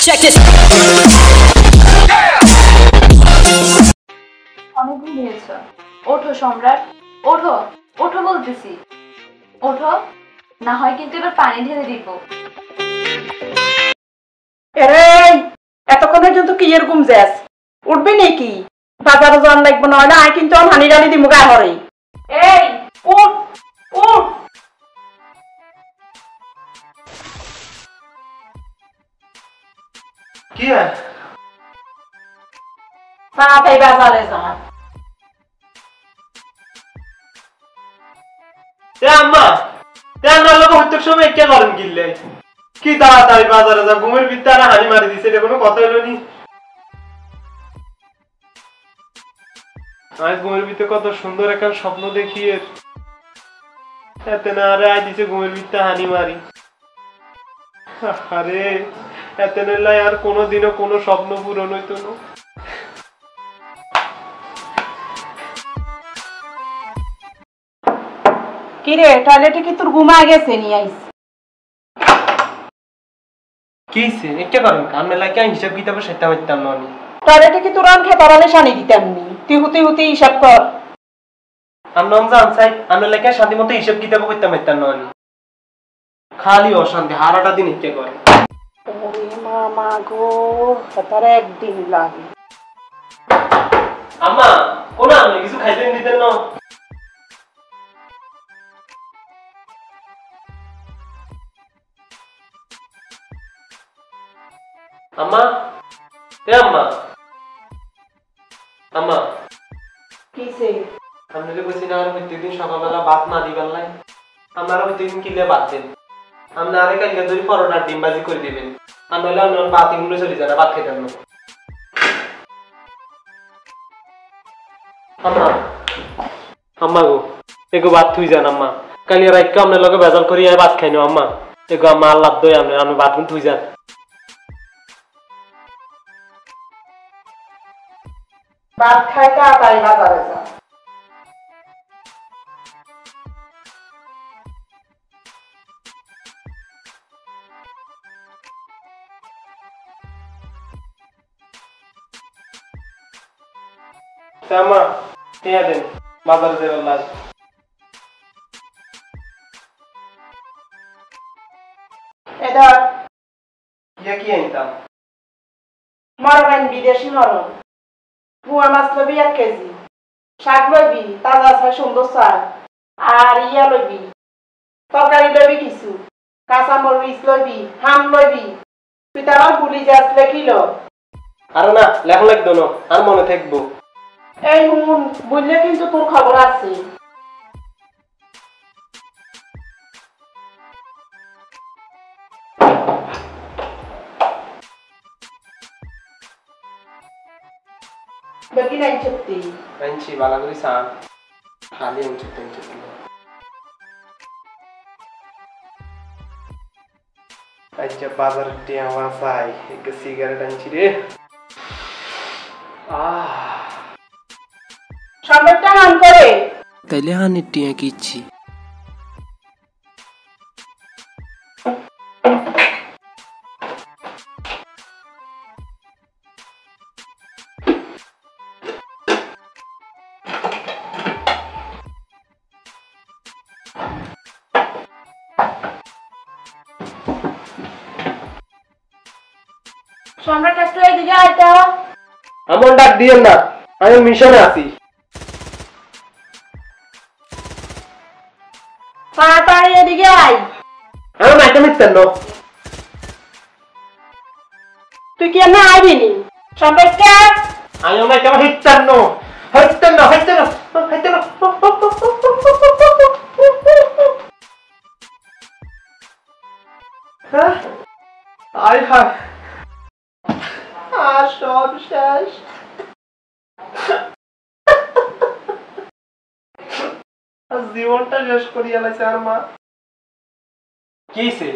Check this. অনেক ঘুমিয়েছ, ওঠো সম্রাট, ওঠো ওঠো বলতেছি, ওঠো, না হয় কিন্তু এবার পানি ঢেলে দিব। এরে এতক্ষণ পর্যন্ত কি এরকম যাস উঠবি নাকি? বাজারে যান লাগবো না হলে আয় কিন্তু হানি ডালি দিমু গায়ে হরে। এই উঠ উঠ। কি হয়? তাড়াতাড়ি বাজারে যা। আম্মা রান্নার লোক হইতে সময় কে করেন কিনলে কি তাড়াতাড়ি বাজারে যা, ঘুমের ভিতরে হানি মারি দিছে, এটা কোনো কথা হইল নি? আমি ঘুমের ভিতরে কত সুন্দর একটা স্বপ্ন দেখি, এতে না আরে আই দিছে ঘুমের ভিতরে হানি মারি। আরে এতে নেলাই আর কোনোদিনও কোনো স্বপ্ন পূরণ হইতো না। কিরে টয়লেটে কি তোর ঘুমা গেছে নি আইস? কিছে একটা করেন কামে লাগে হিসাব কিতাব সেটা হইতাম না আমি। টয়লেটে কি তোর আন খেতারালে শানি দিতাম নি? তুই হুতি হুতি হিসাব কর। আমরা জান চাই আমরা লেখা শান্তি মতো হিসাব কিতাব করতে পারতাম না আমি। খালি অশান্তি হারাটা দিন ইচ্ছে করে। ওরে মামা গো, তার একদিন লাগে। আম্মা কোন আপনি কিছু খাইতেন দিতেন না? আম্মা এ আম্মা আম্মা কিসে? আপনাকে বলছি না আর প্রত্যেকদিন সকালবেলা ভাত না দিবার লাই, আপনারা প্রত্যেকদিন কিনলে ভাত দেন, আপনি আরে কালকে যদি পরোটার ডিম ভাজি করে দিবেন, আর নইলে আপনার ভাত ইংলো চলে যান, ভাত খেতেন না। আম্মা আম্মা গো এগো ভাত থুই যান আম্মা, কালি রাইকা আপনার লগে বেজাল করি আর ভাত খাইনো আম্মা, এগো আম্মা আল্লাহ দই আপনি ভাত থুই যান। ভাত খাই তাড়াতাড়ি বাজারে যা। আম্মা টিয়া দেন বাজারে যাবার লাগ। এটা ইয়া কি আনতাম? মরণ বিদেশি মরণ। বুয়া মাছ লবি 1 কেজি, শাক লবি তাজা চাই সুন্দর চাই, আর ইয়া লবি তরকারি লবি কিছু, কাঁচা মরিচ লবি, হাম লবি। তুই তো আবার ভুলি যাস লেখিল। আরে না লেখা লাগতো না, আর মনে থাকবো। এই হুন বুঝলে কিন্তু তোর খবর আছে। বাকি নাই সত্যি আনছি বালা করে সান খালি আনছি আচ্ছা বাজার টিয়া মাছাই একটা সিগারেট আনছি রে। সম্রাটটা হান করে তাইলে হানি টিয়া কি ইচ্ছি? সম্রাট একটু এদিকে আইতা। আমার ডাক দিয়েন না, আমি মিশনে আছি। তাড়াতাড়ি এদিকে আয়। আমি মাইতে মিশতেন না। তুই কি এমনি আইবি নি? সম্রাটটা আমি মাইতে হিটতেন না, হিটতেন না, হিটতেন না, হিটতেন না। হ্যাঁ আয় হায় আর সব শেষ। জীবনটা শেষ করিয়া লাইছে আর মা। কিছে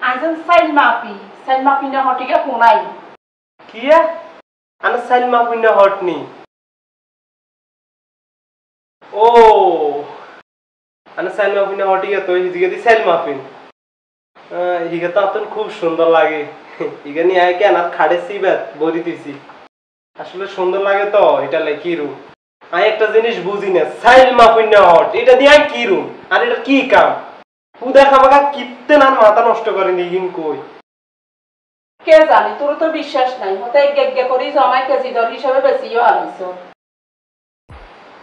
আইজন সাইল মাপি না হটিকে ফোনাই। কিয়া আনা সাইল মাপুইনা হটনি। ও আনা সাইল মাপুইনা হটিকে তো হিজিকে দি সাইল মাপুইন। হিগে তো আপনার খুব সুন্দর লাগে হিগে নিয়ে আয় কেন আর খাড়ে সিবাত বদি দিছি আসলে সুন্দর লাগে তো এটা লাই কি রুম আমি একটা জিনিস বুঝি না সাইল মাপুন্য হট এটা দিয়ে কি রুম আর এটা কি কাম পুদা খামাকা কিত্তে না মাথা নষ্ট করেন ইগিন কই কে জানি তোর তো বিশ্বাস নাই হতে গেগে করি জমাই কেজি দর হিসাবে বেশিও আনিস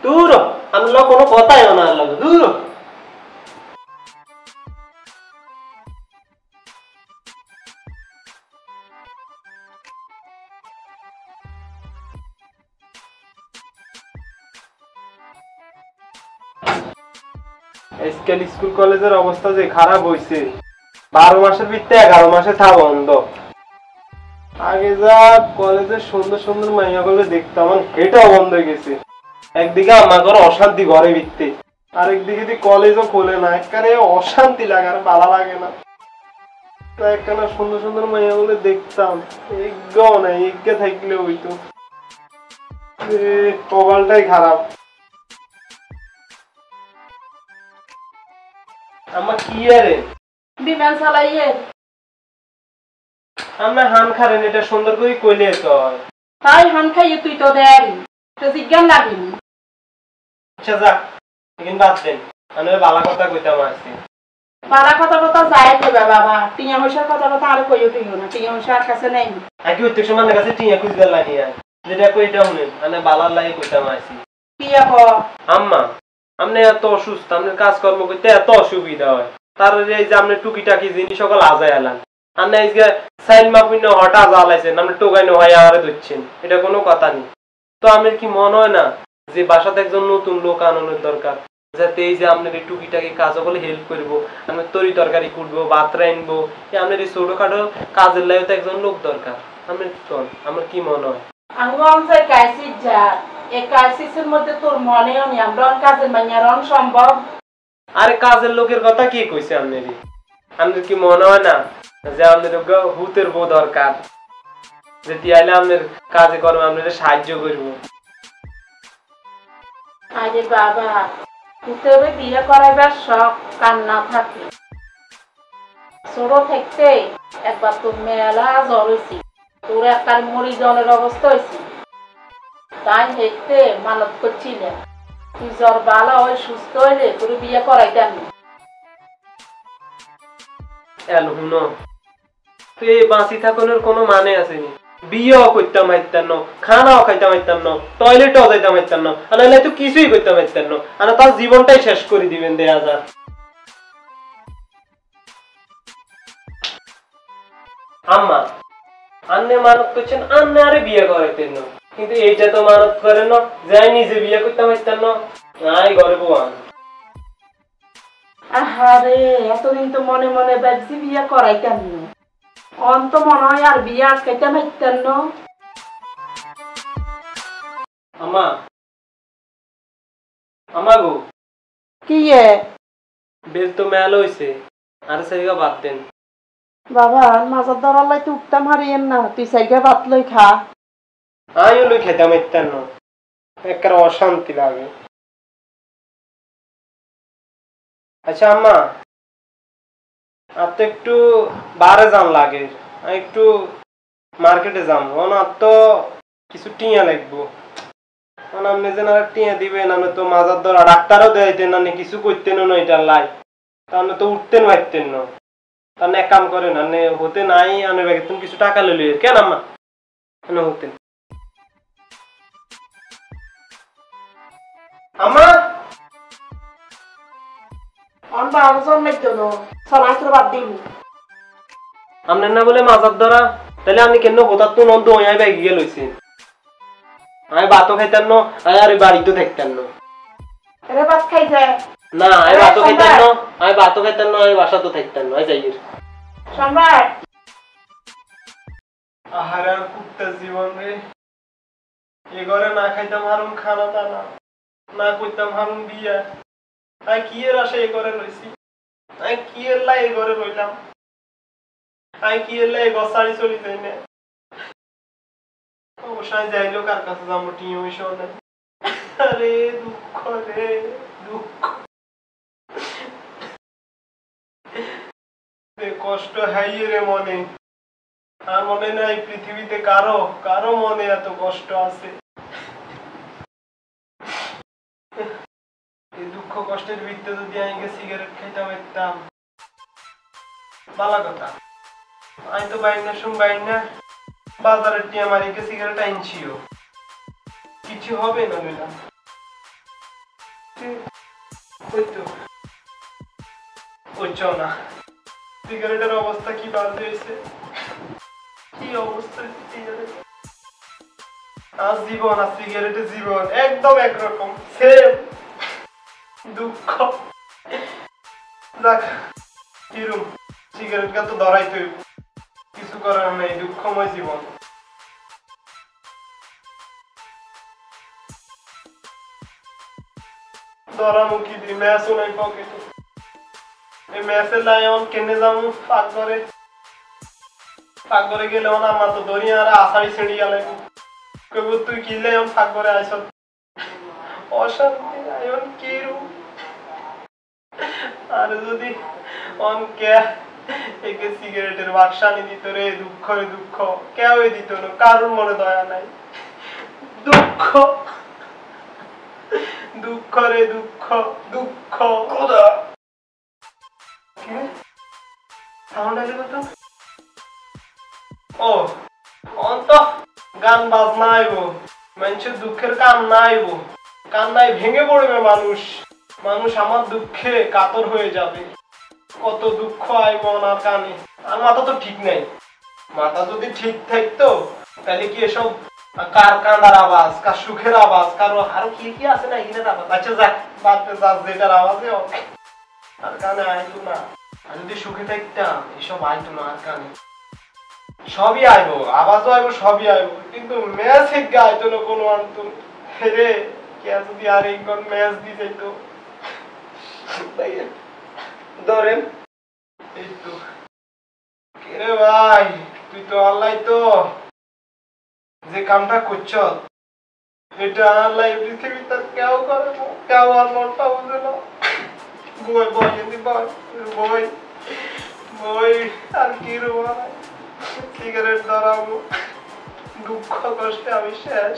দূর আনলো কোনো কথাই না আনলো দূর আজকাল স্কুল কলেজের অবস্থা যে খারাপ হইছে 12 মাসের ভিতরে 11 মাসে থা বন্ধ আগে যা কলেজে সুন্দর সুন্দর মাইয়াগুলো দেখতাম এটাও বন্ধ হয়ে গেছে একদিকে আমাদের অশান্তি ঘরে ভিত্তি আরেকদিকে যদি কলেজও খোলে না একবারে অশান্তি লাগে আর ভালো লাগে না তো একখানা সুন্দর সুন্দর মাইয়াগুলো দেখতাম এগো না এগে থাকলে হইতো কপালটাই খারাপ আমার কি আরে বিমান চালাইয়ে আমরা হান খারেন এটা সুন্দর করে কইলে তো তাই হান খাইয়ে তুই তো দেয়ারি তো জিজ্ঞান লাগিনি আচ্ছা যাক এখন বাদ দেন আমি বালা কথা কইতাম আসছি বালা কথা কথা যায় কইবা বাবা টিয়া হইসার কথা কথা আর কইও তুইও না টিয়া হইসার কাছে নাই আকি উত্তেক সমানের কাছে টিয়া কুইজ গেল লাগি আর যেটা কইটা শুনেন আমি বালার লাগি কইতাম আসছি কি আক আম্মা আপনি এত অসুস্থ আপনার কাজকর্ম করতে এত অসুবিধা হয় তার এই যে আপনি টুকিটাকি জিনিস সকল আজায় এলান আপনি আজকে সাইল মাপুন্য হঠাৎ জ্বালাইছেন আপনি টোকাইনো হয় আরে ধরছেন এটা কোনো কথা নেই তো আমার কি মনে হয় না যে বাসাতে একজন নতুন লোক আনানোর দরকার যাতে এই যে আপনার এই টুকিটাকি কাজ সকলে হেল্প করবো আমি তরি তরকারি করবো ভাত রাইনবো আপনার এই ছোটখাটো কাজের লাইও তো একজন লোক দরকার আমি আমার কি মনে হয় আঙ্গন যে কাইসিস যা এই কাইসিসের মধ্যে তোর মনেও নি আমরা কাজের মাইয়ারন সম্ভব আরে কাজের লোকের কথা কি কইছে আপনারই আপনার কি মনে হয় না যে আপনার হুতের বউ দরকার যেটি আইলে আপনার কাজে কর্মে আপনার সাহায্য করবো আরে বাবা তুই বিয়ে করাইবার শখ কান্না থাকে ছোট থাকতে একবার তোর মেলা জ্বর হয়েছি তোর একটা মরি জলের অবস্থা হয়েছে তাই হেঁটতে মানত করছিলেন তুই জ্বর ভালো হয়ে সুস্থ হইলে তোর বিয়ে করাইতাম এলো হুনো তুই এই বাঁচি থাকানোর কোনো মানে আসেনি বিয়েও করতাম হাইতাম না খানাও খাইতাম হাইতাম না টয়লেটও যাইতাম হাইতাম না আর নাহলে তো কিছুই করতাম হাইতাম না আর তার জীবনটাই শেষ করে দিবেন 2000 আম্মা আন্নে মানত করছেন আন্নে আরে বিয়ে করাইতেন না কিন্তু এইটা তো মানত করে না যাই নিজে বিয়ে করতাম হাইতাম না নাই ঘরে বোয়ান আহারে এতদিন তো মনে মনে ভাবছি বিয়ে করাইতাম না অন্ত মনে হয় আর বিয়ে আটকাইতাম হাইতাম না আম্মা আম্মা গো কি বেল তো মেল হইছে আর সেগা বাদ দেন বাবা মাজার দরালাই তুই উঠতাম হারিয়েন না তুই সাইগা ভাত লই খা আমিও লই খেতাম ইত্যান একটা অশান্তি লাগে আচ্ছা আম্মা আপনি একটু বারে যান লাগে একটু মার্কেটে যাম না তো কিছু টিয়া লাগবো মানে আপনি যে না টিয়া দিবেন আমি তো মাজার ধরা ডাক্তারও দেখাইতেন না কিছু করতেন না এটার লাই তাহলে তো উঠতেন পারতেন না তাহলে এক কাম করেন আপনি হতে নাই আনে ব্যাগে তুমি কিছু টাকা লইলে কেন আম্মা হতেন আম্মা অনবা আলোচন নাই তো সলাইতে বাদ দিবি আপনার না বলে মাজার ধরা তাহলে আপনি কেন হঠাৎ তো নন্দ ওই ব্যাগে গিয়ে লইছেন আমি ভাতও খাইতাম না আর বাড়িতেও থাকতাম না এরে ভাত খাই যায় না আমি ভাতও খাইতাম না আমি ভাতও খাইতাম না আমি বাসাতেও থাকতাম না যাই সম্রাট আহারে আর কুত্তা জীবন রে এ ঘরে না খাইতাম হারুন খানা দানা না করতাম হারুন বিয়া আমি কি এর আশা এ ঘরে রইছি আমি কি এর লাই এ ঘরে রইলাম আমি কি এর লাই গসাড়ি চলি যাই না অবশ্যই যাইলো কার কাছে যাবো টিম হইসও নাই আরে দুঃখ রে দুঃখ কষ্ট হাইয়ে রে মনে, আর মনে নাই পৃথিবীতে কারো কারো মনে এত কষ্ট আছে। এই দুঃখ কষ্টের ভিত্তিতে যদি আমি সিগারেট খাইতে পারতাম ভালো কথা। আমি তো বাইর না বাজারের টিয়া মারিকে সিগারেট আনছিও, কিছু হবে না ম্যাডাম। না সিগারেটের অবস্থা কি বাজে হয়েছে, কি অবস্থা সিগারেট। আর জীবন আর সিগারেটের জীবন একদম একরকম সেম। দুঃখ দেখ কিরম, সিগারেট তো ধরাইতে হইব, কিছু করার নেই, দুঃখময় জীবন। ধরামুখী দি ম্যাচও নাই পকেটে, এই ম্যাচের লাইন কেনে যাবো ফাঁক করে গেলে আমার তো ধরি আর আষাঢ়ি ছিঁড়ি গেলে কইব তুই কিনলে ফাঁক করে আইস। অশান্তি আয়ন কি রূপ। আর যদি অনকে একে সিগারেটের বাক্সা আনি দিত রে, দুঃখ রে দুঃখ, কেউই দিত না, কারোর মনে দয়া নাই। দুঃখ দুঃখ রে দুঃখ, দুঃখ খোদা। কি সাউন্ড আইলো কত? ও অন্ত গান বাজনা আইব, মানুষের দুঃখের কান্না আইব, কান্নায় ভেঙে পড়বে মানুষ, মানুষ আমার দুঃখে কাতর হয়ে যাবে। কত দুঃখ আইব ওনার কানে। আর মাথা তো ঠিক নাই, মাথা যদি ঠিক থাকতো তাহলে কি এসব কার কান্দার আওয়াজ, কার সুখের আওয়াজ, কারো আরো কি কি আছে না এখানে আওয়াজ, আচ্ছা যাক বাদতে যাস, যেটার আওয়াজে আর কানে আইতো না। আর যদি সুখে থাকতাম এসব আইতো না আর কানে, সবই আইবো, আওয়াজও আইবো, সবই আইবো, কিন্তু ম্যাচ হেগে আইতো না কোনো আনতো রে। কে যদি আর একবার ম্যাচ দিয়ে যাইতো ধরেন। এই তো রে ভাই, তুই তো আল্লাহ তো যে কামটা করছ এটা আল্লাহ পৃথিবী তার কেউ করে না, কেউ আর মনটা বুঝে না। বই বই যদি বই বই বই আর কি রোয়া, সিগারেট ধরাবো, দুঃখ কষ্টে আমি শেষ।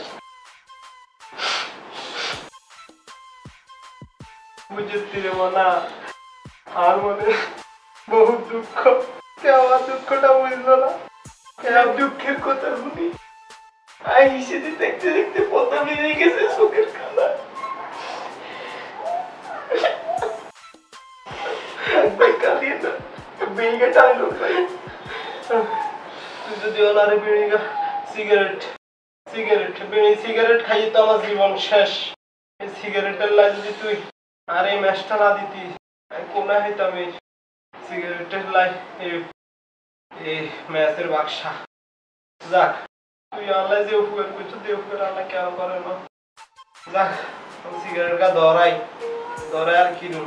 বুঝতে দেবো না আর মনে বহু দুঃখ, কেউ আমার দুঃখটা বুঝলো না, কেউ দুঃখের কথা শুনি আই হিসেবে দেখতে দেখতে পথা বেরিয়ে গেছে চোখের কানা। কাঁদিয়ে না বেরিয়ে টানলো ভাই, যদি ওনারে বেরিয়ে সিগারেট সিগারেট বিড়ি সিগারেট খাই তো আমার জীবন শেষ। এই সিগারেটের লাই যদি তুই আর এই ম্যাচটা না দিতি কোনা হইতাম এই সিগারেটের লাই এই ম্যাচের বাক্সা। যাক তুই আল্লাহ যে উপকার করছো, যে উপকার আল্লাহ কেন করে না। যাক সিগারেট কা ধরাই আর কিনুন,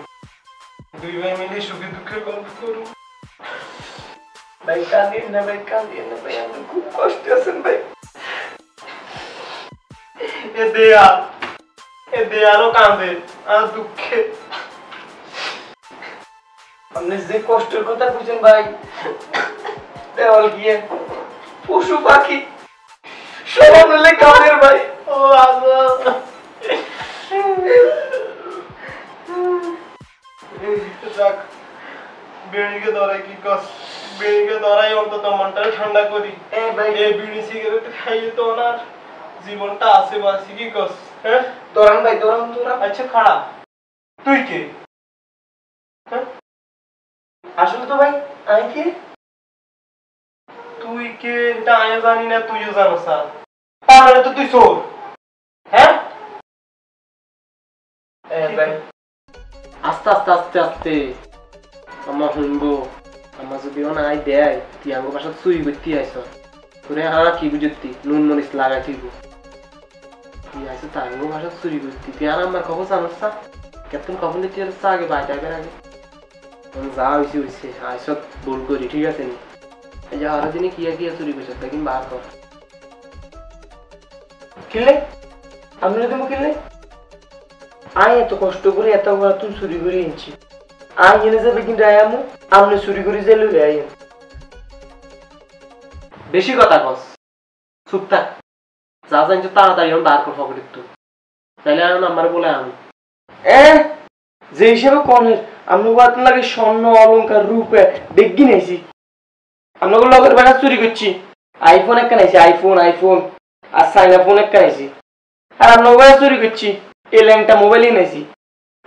দুই ভাই মিলে সুখে দুঃখে গল্প করুন। ভাই কাঁদিয়ে না ভাই, কাঁদিয়ে না ভাই, আমি খুব কষ্টে আছেন ভাই। এ দেয়ালও কাঁদে আর দুঃখে। আপনি যে কষ্টের কথা বুঝেন ভাই, দেওয়াল গিয়ে পশু পাখি সব মিলে কাঁদের ভাই। ও আল্লাহ, যাক বিড়িকে ধরাই কি কস, বিড়িকে ধরাই অন্তত মনটা ঠান্ডা করি। এই বিড়ি সিগারেট খাইয়ে তো ওনার জীবনটা আছে বাসি, কি কস? হ্যাঁ ধরান ভাই, ধরান। আচ্ছা খারাপ, তুই কে? আসলে তো ভাই আমি কে? তুই কে এটা আমিও জানি না, তুইও জানো স্যার, তাহলে তো তুই চোর। হ্যাঁ ভাই আস্তে আস্তে আস্তে আস্তে আমার শুনবো, আমার যদি নাই দেয় তুই আমার বাসা চুরি করতে আইস তোরে কি বুঝতি নুন মরিচ লাগাই থইব, তুই আইসো তার বাসা চুরি করতি, তুই আর আমার খবর জানোস না কেতন খবর নিতে আসছে আগে বাই টাইপের আগে যা হয়েছে হয়েছে আইস ভুল করি, ঠিক আছে নি? এই যে আরো দিনে কি চুরি করছে তা কিন্তু বার কর। কিনলে আপনি তুমি কিনলে আই এত কষ্ট করে এত তুই চুরি করে এনেছি, আই এনে যাবে কিন্তু আই আমু আপনি চুরি করে যাইলে আই বেশি কথা কস চুপ থাক যা জানছো তাড়াতাড়ি আমি বার কর পকেট একটু তাইলে আর নাম্বার বলে আমি যে হিসেবে কনের আপনাকে আপনার লাগে স্বর্ণ অলংকার রূপে বেগি নাইছি আপনাকে লগের বেড়া চুরি করছি আইফোন একটা নাইছি আইফোন আর সাইনা ফোন একটা নাইছি আর আপনাকে বেড়া চুরি করছি এই ল্যাংটা মোবাইলই নাইছি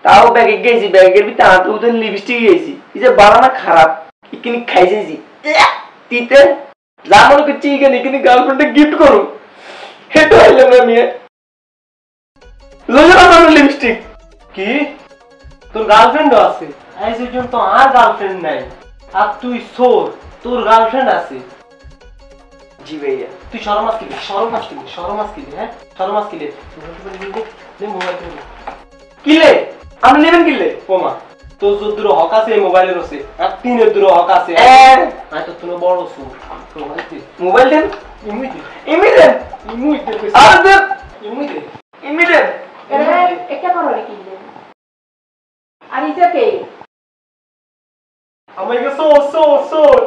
তাও ব্যাগে গেছি ব্যাগের ভিতরে হাতে উঠে লিপস্টিক গেছি এই যে বানানা খারাপ এখানে খাইছি তিতে যা মনে করছি এখানে গার্লফ্রেন্ডে গিফট করুন হেঁটে হইলাম না মেয়ে লিপস্টিক কি তোর গার্লফ্রেন্ডও আছে আজ পর্যন্ত আর গার্লফ্রেন্ড নাই আর তুই সোর তোর গার্লফ্রেন্ড আছে জি ভাইয়া তুই শরম আসকিলি হ্যাঁ শরম আসকিলি মোবাইল কিলে আপনি নেবেন কিলে পোমা তোর যদ্দুর হক আছে এই মোবাইলের আছে আর তিনের দূর হক আছে আয় তো তুমি বড় সোর মোবাইল দেন ইমুই দে আর দেন ইমুই দে ইমিডিয়েট একটা করো রে কিনলে আর ইসে কে আমাকে সোর